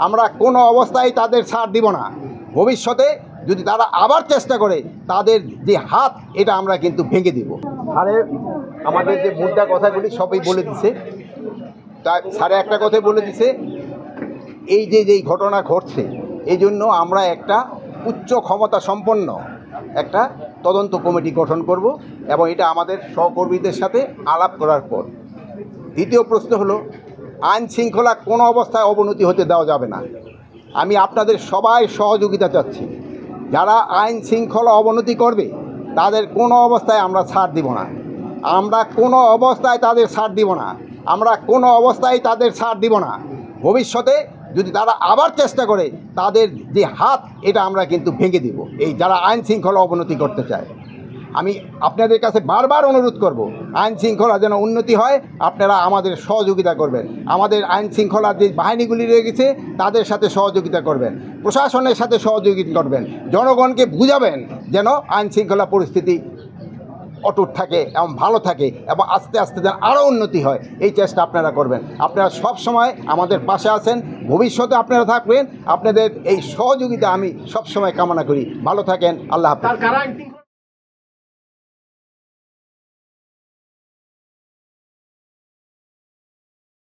আমরা কোনো অবস্থায় তাদের ছাড় দিব না। ভবিষ্যতে যদি তারা আবার চেষ্টা করে তাদের যে হাত এটা আমরা কিন্তু ভেঙে দিব। আরে আমাদের যে মুদ্রা কথাগুলি সবই বলে দিছে, তা সাড়ে একটা কথাই বলে দিছে। এই যে যেই ঘটনা ঘটছে এই জন্য আমরা একটা উচ্চ ক্ষমতা সম্পন্ন একটা তদন্ত কমিটি গঠন করব এবং এটা আমাদের সহকর্মীদের সাথে আলাপ করার পর। দ্বিতীয় প্রশ্ন হলো, আইন শৃঙ্খলা কোনো অবস্থায় অবনতি হতে দেওয়া যাবে না। আমি আপনাদের সবাই সহযোগিতা চাচ্ছি। যারা আইন শৃঙ্খলা অবনতি করবে তাদের কোনো অবস্থায় আমরা ছাড় দিব না। আমরা কোনো অবস্থায় তাদের ছাড় দিব না। আমরা কোনো অবস্থায় তাদের ছাড় দিব না। ভবিষ্যতে যদি তারা আবার চেষ্টা করে তাদের যে হাত এটা আমরা কিন্তু ভেঙে দিব, এই যারা আইন শৃঙ্খলা অবনতি করতে চায়। আমি আপনাদের কাছে বারবার অনুরোধ করব, আইন শৃঙ্খলা যেন উন্নতি হয়, আপনারা আমাদের সহযোগিতা করবেন। আমাদের আইন শৃঙ্খলার যে বাহিনীগুলি রয়ে গেছে তাদের সাথে সহযোগিতা করবেন, প্রশাসনের সাথে সহযোগিতা করবেন, জনগণকে বুঝাবেন যেন আইন শৃঙ্খলা পরিস্থিতি অটুট থাকে এবং ভালো থাকে এবং আস্তে আস্তে যেন আরও উন্নতি হয়, এই চেষ্টা আপনারা করবেন। আপনারা সব সময় আমাদের পাশে আছেন, ভবিষ্যতে আপনারা থাকবেন। আপনাদের এই সহযোগিতা আমি সব সময় কামনা করি। ভালো থাকেন। আল্লাহ হাফেজ।